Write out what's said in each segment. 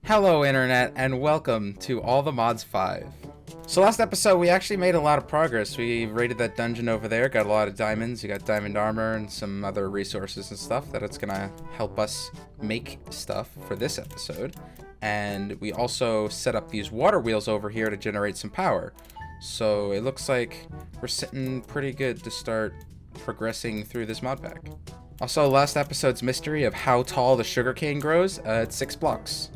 Hello Internet, and welcome to All the Mods 5. So last episode we actually made a lot of progress. We raided that dungeon over there, got a lot of diamonds, we got diamond armor and some other resources and stuff that it's gonna help us make stuff for this episode. And we also set up these water wheels over here to generate some power. So it looks like we're sitting pretty good to start progressing through this mod pack. Also, last episode's mystery of how tall the sugarcane grows, it's 6 blocks.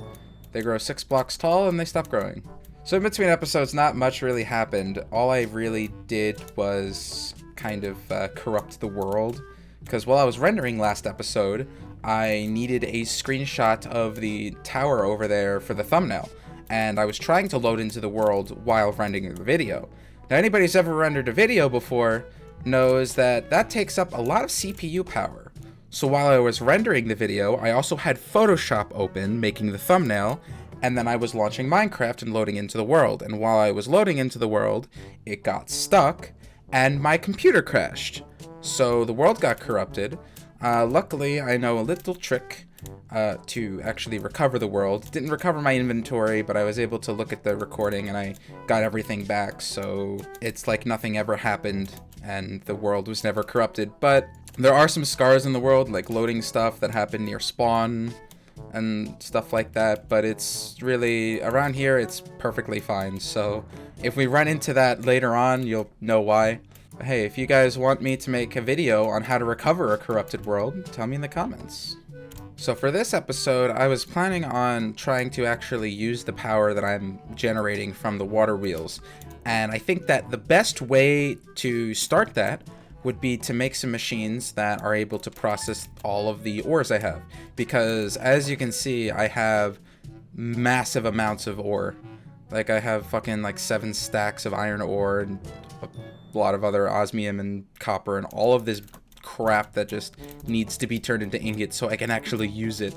They grow 6 blocks tall and they stop growing. So in between episodes, not much really happened. All I really did was kind of corrupt the world. Because while I was rendering last episode, I needed a screenshot of the tower over there for the thumbnail. And I was trying to load into the world while rendering the video. Now anybody who's ever rendered a video before knows that that takes up a lot of CPU power. So while I was rendering the video, I also had Photoshop open, making the thumbnail, and then I was launching Minecraft and loading into the world. And while I was loading into the world, it got stuck, and my computer crashed. So the world got corrupted. Luckily, I know a little trick to actually recover the world. Didn't recover my inventory, but I was able to look at the recording and I got everything back. So it's like nothing ever happened and the world was never corrupted. But there are some scars in the world, like loading stuff that happened near spawn and stuff like that, but it's really, around here, it's perfectly fine. So if we run into that later on, you'll know why. But hey, if you guys want me to make a video on how to recover a corrupted world, tell me in the comments. So for this episode, I was planning on trying to actually use the power that I'm generating from the water wheels. And I think that the best way to start that would be to make some machines that are able to process all of the ores I have. Because as you can see, I have massive amounts of ore. Like I have fucking like 7 stacks of iron ore and a lot of other osmium and copper and all of this crap that just needs to be turned into ingots so I can actually use it.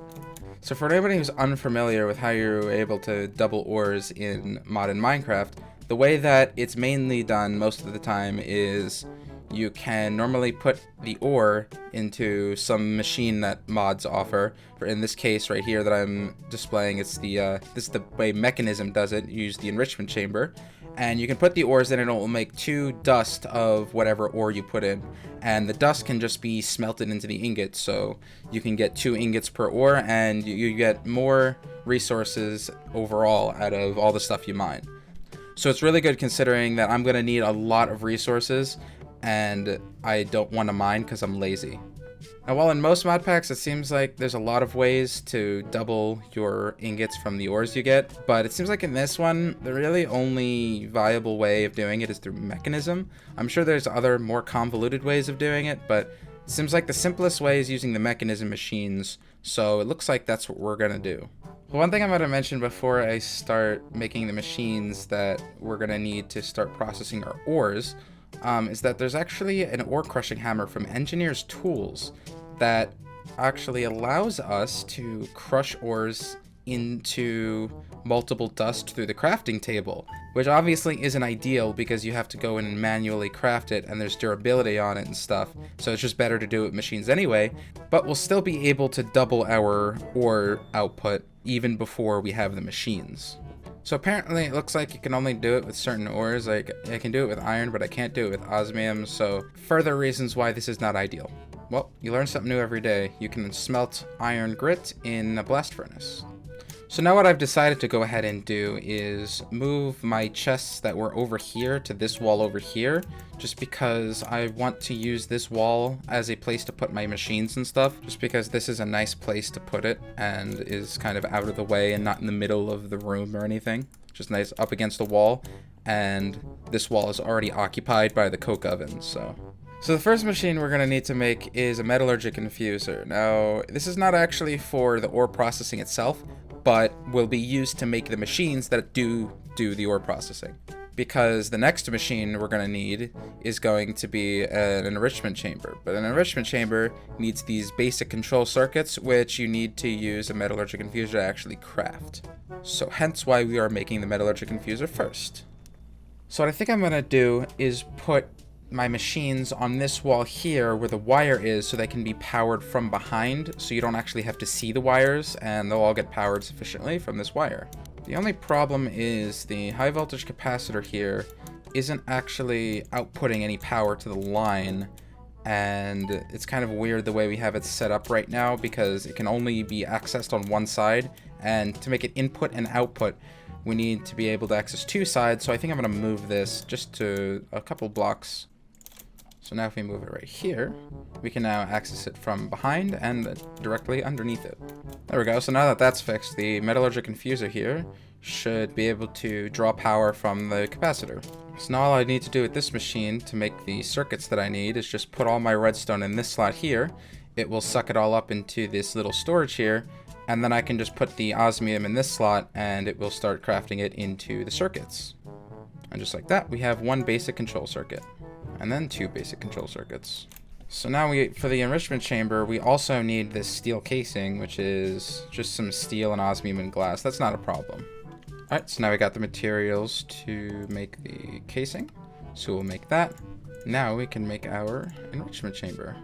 So for anybody who's unfamiliar with how you're able to double ores in modern Minecraft, the way that it's mainly done most of the time is you can normally put the ore into some machine that mods offer. For in this case right here that I'm displaying, it's the this is the way Mechanism does it. You use the enrichment chamber, and you can put the ores in and it will make 2 dust of whatever ore you put in, and the dust can just be smelted into the ingot, so you can get 2 ingots per ore, and you get more resources overall out of all the stuff you mine. So it's really good considering that I'm gonna need a lot of resources and I don't want to mine because I'm lazy. Now while in most mod packs it seems like there's a lot of ways to double your ingots from the ores you get, but it seems like in this one the really only viable way of doing it is through Mechanism. I'm sure there's other more convoluted ways of doing it, but it seems like the simplest way is using the Mechanism machines, so it looks like that's what we're gonna do. One thing I'm going to mention before I start making the machines that we're going to need to start processing our ores is that there's actually an ore crushing hammer from Engineer's Tools that actually allows us to crush ores into multiple dust through the crafting table, which obviously isn't ideal because you have to go in and manually craft it and there's durability on it and stuff, so it's just better to do it with machines anyway, but we'll still be able to double our ore output even before we have the machines. So apparently it looks like you can only do it with certain ores. Like I can do it with iron, but I can't do it with osmium, so further reasons why this is not ideal. Well, you learn something new every day. You can smelt iron grit in a blast furnace. So now what I've decided to go ahead and do is move my chests that were over here to this wall over here, just because I want to use this wall as a place to put my machines and stuff, just because this is a nice place to put it and is kind of out of the way and not in the middle of the room or anything. Just nice up against the wall, and this wall is already occupied by the coke oven, so the first machine we're going to need to make is a Metallurgic Infuser. Now, this is not actually for the ore processing itself, but will be used to make the machines that do the ore processing. Because the next machine we're going to need is going to be an enrichment chamber. But an enrichment chamber needs these basic control circuits, which you need to use a Metallurgic Infuser to actually craft. So hence why we are making the Metallurgic Infuser first. So what I think I'm going to do is put my machines on this wall here where the wire is so they can be powered from behind, so you don't actually have to see the wires, and they'll all get powered sufficiently from this wire. The only problem is the high voltage capacitor here isn't actually outputting any power to the line, and it's kind of weird the way we have it set up right now because it can only be accessed on one side, and to make it input and output we need to be able to access two sides. So I think I'm going to move this just to a couple blocks. So now if we move it right here, we can now access it from behind and directly underneath it. There we go. So now that that's fixed, the Metallurgic Infuser here should be able to draw power from the capacitor. So now all I need to do with this machine to make the circuits that I need is just put all my redstone in this slot here. It will suck it all up into this little storage here, and then I can just put the osmium in this slot and it will start crafting it into the circuits. And just like that, we have one basic control circuit. And then two basic control circuits. So now for the enrichment chamber, we also need this steel casing, which is just some steel and osmium and glass. That's not a problem. Alright, so now we got the materials to make the casing. So we'll make that. Now we can make our enrichment chamber.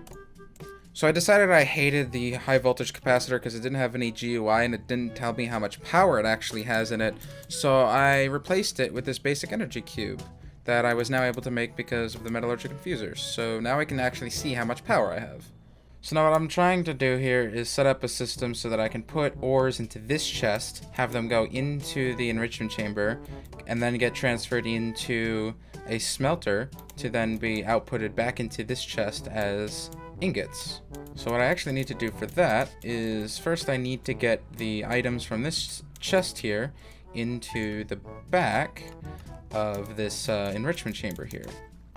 So I decided I hated the high voltage capacitor because it didn't have any GUI and it didn't tell me how much power it actually has in it. So I replaced it with this basic energy cube that I was now able to make because of the Metallurgic Infusers. So now I can actually see how much power I have. So now what I'm trying to do here is set up a system so that I can put ores into this chest, have them go into the enrichment chamber, and then get transferred into a smelter to then be outputted back into this chest as ingots. So what I actually need to do for that is first I need to get the items from this chest here into the back of this enrichment chamber here.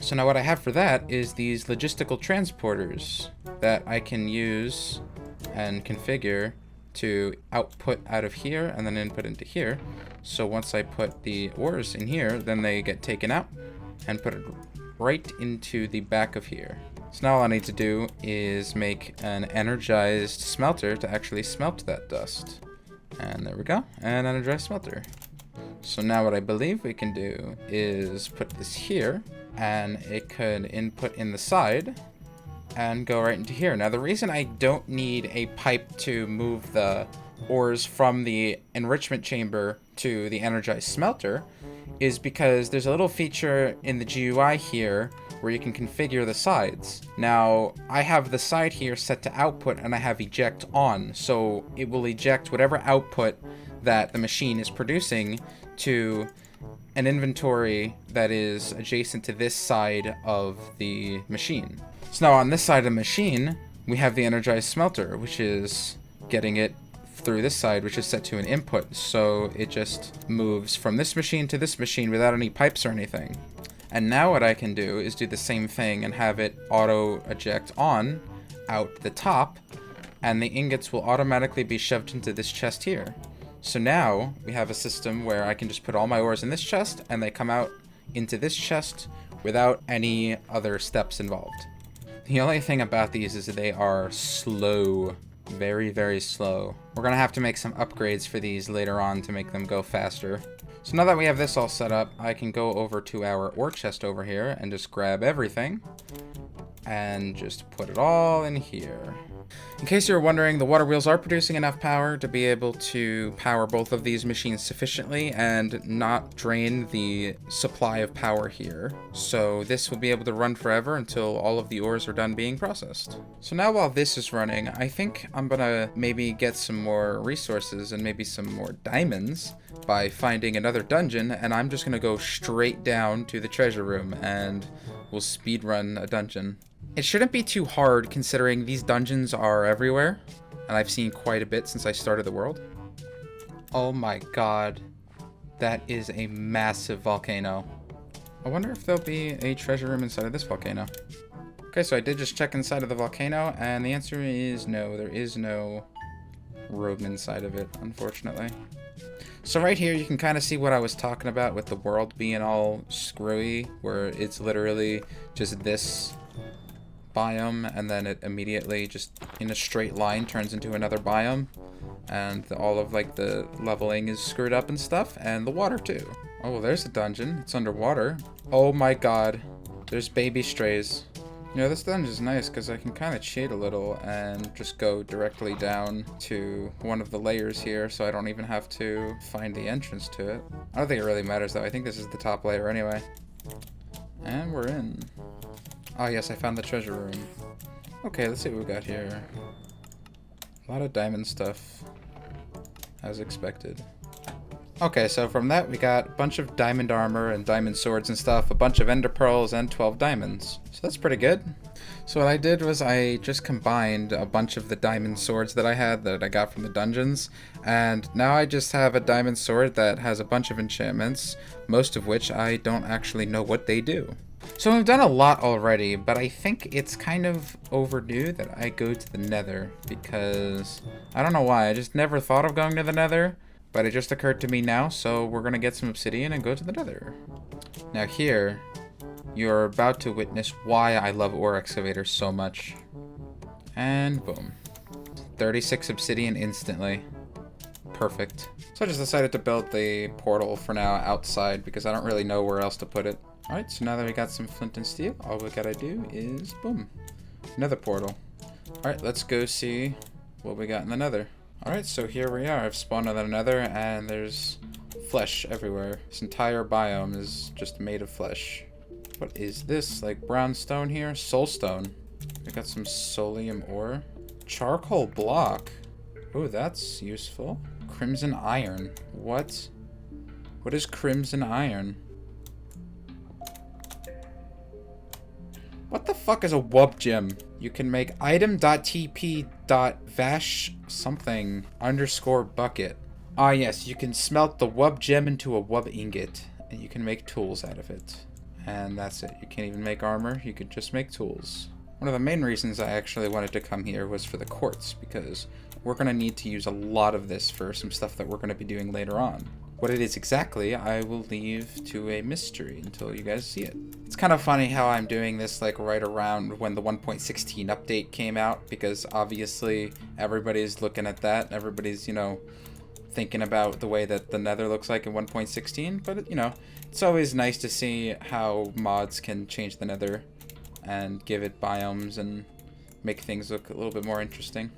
So now what I have for that is these logistical transporters that I can use and configure to output out of here and then input into here. So once I put the ores in here, then they get taken out and put it right into the back of here. So now all I need to do is make an energized smelter to actually smelt that dust. And there we go, an energized smelter. So now what I believe we can do is put this here, and it could input in the side and go right into here. Now the reason I don't need a pipe to move the ores from the enrichment chamber to the energized smelter is because there's a little feature in the GUI here where you can configure the sides. Now I have the side here set to output and I have eject on, so it will eject whatever output that the machine is producing to an inventory that is adjacent to this side of the machine. So now on this side of the machine, we have the energized smelter, which is getting it through this side, which is set to an input. So it just moves from this machine to this machine without any pipes or anything. And now what I can do is do the same thing and have it auto eject on out the top, and the ingots will automatically be shoved into this chest here. So now we have a system where I can just put all my ores in this chest and they come out into this chest without any other steps involved. The only thing about these is that they are slow. Very, very slow. We're gonna have to make some upgrades for these later on to make them go faster. So now that we have this all set up, I can go over to our ore chest over here and just grab everything and just put it all in here. In case you're wondering, the water wheels are producing enough power to be able to power both of these machines sufficiently and not drain the supply of power here. So this will be able to run forever until all of the ores are done being processed. So now while this is running, I think I'm gonna maybe get some more resources and maybe some more diamonds by finding another dungeon, and I'm just gonna go straight down to the treasure room and we'll speedrun a dungeon. It shouldn't be too hard considering these dungeons are everywhere, and I've seen quite a bit since I started the world. Oh my god, that is a massive volcano. I wonder if there'll be a treasure room inside of this volcano. Okay, so I did just check inside of the volcano, and the answer is no, there is no room inside of it, unfortunately. So right here, you can kind of see what I was talking about with the world being all screwy, where it's literally just this biome, and then it immediately just in a straight line turns into another biome, and all of like the leveling is screwed up and stuff, and the water too. Oh, well, there's a dungeon. It's underwater. Oh my god. There's baby strays. You know, this dungeon is nice because I can kind of cheat a little and just go directly down to one of the layers here, so I don't even have to find the entrance to it. I don't think it really matters though. I think this is the top layer anyway. And we're in. Oh yes, I found the treasure room. Okay, let's see what we got here. A lot of diamond stuff, as expected. Okay, so from that we got a bunch of diamond armor and diamond swords and stuff, a bunch of ender pearls, and 12 diamonds. So that's pretty good. So what I did was I just combined a bunch of the diamond swords that I had that I got from the dungeons, and now I just have a diamond sword that has a bunch of enchantments, most of which I don't actually know what they do. So we've done a lot already, but I think it's kind of overdue that I go to the nether, because I don't know why, I just never thought of going to the nether. But it just occurred to me now, so we're gonna get some obsidian and go to the nether. Now here, you're about to witness why I love ore excavators so much. And boom. 36 obsidian instantly. Perfect. So I just decided to build the portal for now outside because I don't really know where else to put it. Alright, so now that we got some flint and steel, all we gotta do is boom. Nether portal. Alright, let's go see what we got in the nether. Alright, so here we are. I've spawned on the nether and there's flesh everywhere. This entire biome is just made of flesh. What is this? Like brown stone here? Soulstone. We got some solium ore. Charcoal block. Oh, that's useful. Crimson iron. What? What is crimson iron? What the fuck is a wub gem? You can make item.tp.vash something underscore bucket. Ah yes, you can smelt the wub gem into a wub ingot, and you can make tools out of it. And that's it. You can't even make armor, you could just make tools. One of the main reasons I actually wanted to come here was for the quartz, because we're going to need to use a lot of this for some stuff that we're going to be doing later on. What it is exactly, I will leave to a mystery until you guys see it. It's kind of funny how I'm doing this like right around when the 1.16 update came out, because obviously everybody's looking at that. Everybody's, you know, thinking about the way that the nether looks like in 1.16, but you know, it's always nice to see how mods can change the nether and give it biomes and make things look a little bit more interesting.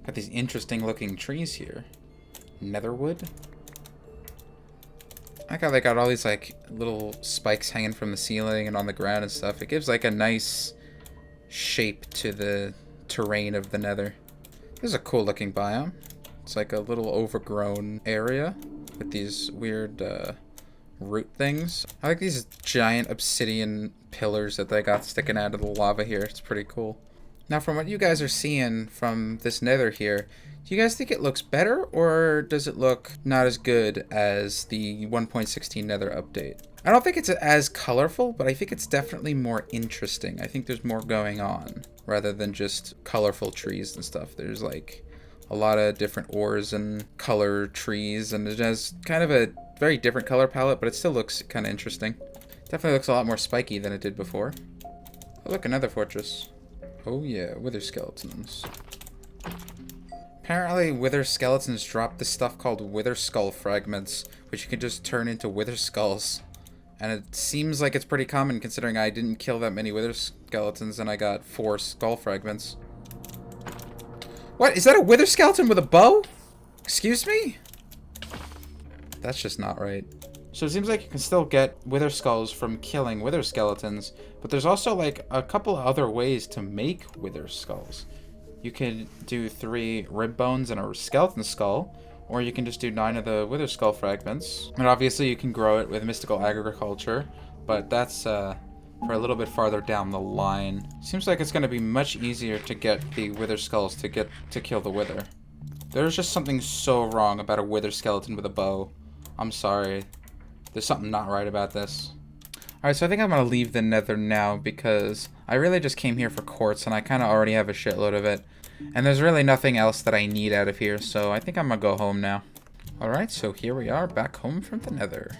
Got these interesting looking trees here. Netherwood. I like how they got all these like little spikes hanging from the ceiling and on the ground and stuff. It gives like a nice shape to the terrain of the nether. This is a cool looking biome. It's like a little overgrown area with these weird root things. I like these giant obsidian pillars that they got sticking out of the lava here. It's pretty cool. Now from what you guys are seeing from this nether here, do you guys think it looks better, or does it look not as good as the 1.16 nether update? I don't think it's as colorful, but I think it's definitely more interesting. I think there's more going on rather than just colorful trees and stuff. There's like a lot of different ores and color trees, and it has kind of a very different color palette, but it still looks kind of interesting. Definitely looks a lot more spiky than it did before. Oh look, another fortress. Oh yeah, wither skeletons. Apparently wither skeletons drop this stuff called wither skull fragments, which you can just turn into wither skulls. And it seems like it's pretty common considering I didn't kill that many wither skeletons and I got 4 skull fragments. What? Is that a wither skeleton with a bow? Excuse me? That's just not right. So it seems like you can still get wither skulls from killing wither skeletons, but there's also like a couple other ways to make wither skulls. You can do 3 rib bones and a skeleton skull, or you can just do 9 of the wither skull fragments. And obviously you can grow it with mystical agriculture, but that's for a little bit farther down the line. Seems like it's going to be much easier to get the wither skulls to kill the wither. There's just something so wrong about a wither skeleton with a bow. I'm sorry. There's something not right about this. Alright, so I think I'm going to leave the nether now because I really just came here for quartz and I kind of already have a shitload of it. And there's really nothing else that I need out of here, so I think I'm going to go home now. Alright, so here we are back home from the nether.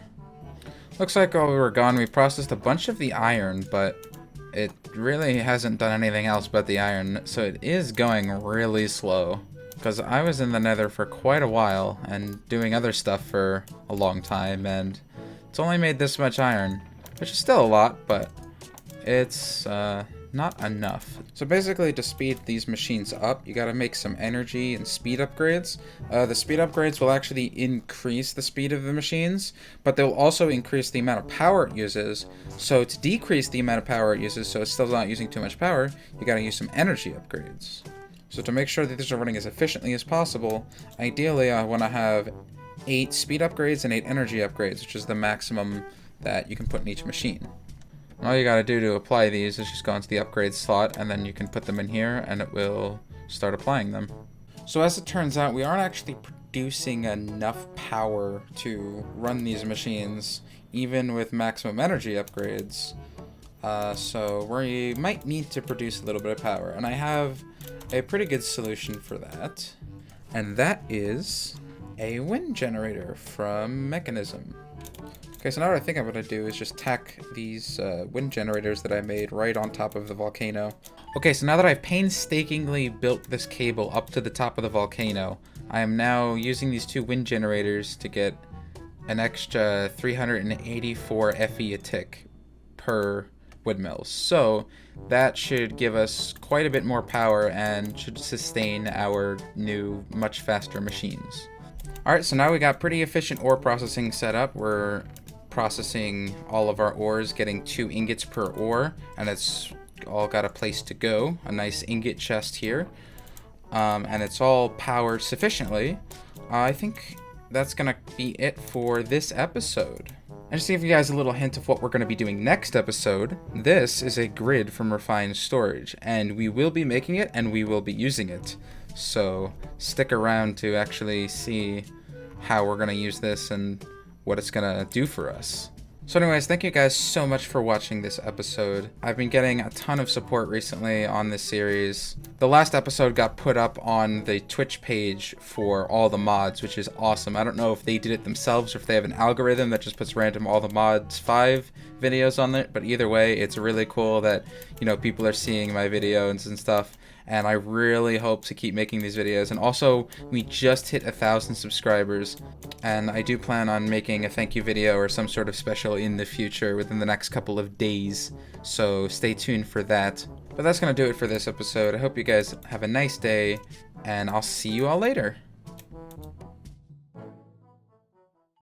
Looks like while we were gone we processed a bunch of the iron, but it really hasn't done anything else but the iron, so it is going really slow. Because I was in the nether for quite a while and doing other stuff for a long time, and it's only made this much iron, which is still a lot, but it's not enough. So basically, to speed these machines up, you gotta make some energy and speed upgrades. The speed upgrades will actually increase the speed of the machines, but they'll also increase the amount of power it uses. So to decrease the amount of power it uses, so it's still not using too much power, you gotta use some energy upgrades. So to make sure that these are running as efficiently as possible, ideally I wanna have 8 speed upgrades and 8 energy upgrades, which is the maximum that you can put in each machine. All you gotta do to apply these is just go into the upgrade slot, and then you can put them in here and it will start applying them. So as it turns out, we aren't actually producing enough power to run these machines, even with maximum energy upgrades. So we might need to produce a little bit of power, and I have a pretty good solution for that. And that is a wind generator from Mechanism. Okay, so now what I think I'm going to do is just tack these wind generators that I made right on top of the volcano. Okay, so now that I've painstakingly built this cable up to the top of the volcano, I am now using these 2 wind generators to get an extra 384 FE a tick per windmill. So that should give us quite a bit more power and should sustain our new, much faster machines. Alright, so now we got pretty efficient ore processing set up. We're processing all of our ores, getting 2 ingots per ore, and it's all got a place to go. A nice ingot chest here. And it's all powered sufficiently. I think that's gonna be it for this episode. And just to give you guys a little hint of what we're going to be doing next episode, this is a grid from Refined Storage, and we will be making it and we will be using it. So stick around to actually see how we're going to use this and what it's going to do for us. So anyways, thank you guys so much for watching this episode. I've been getting a ton of support recently on this series. The last episode got put up on the Twitch page for all the mods, which is awesome. I don't know if they did it themselves or if they have an algorithm that just puts random all the mods 5 videos on it, but either way, it's really cool that, you know, people are seeing my videos and stuff. And I really hope to keep making these videos. And also, we just hit 1,000 subscribers, and I do plan on making a thank you video or some sort of special in the future within the next couple of days. So stay tuned for that. But that's gonna do it for this episode. I hope you guys have a nice day, and I'll see you all later.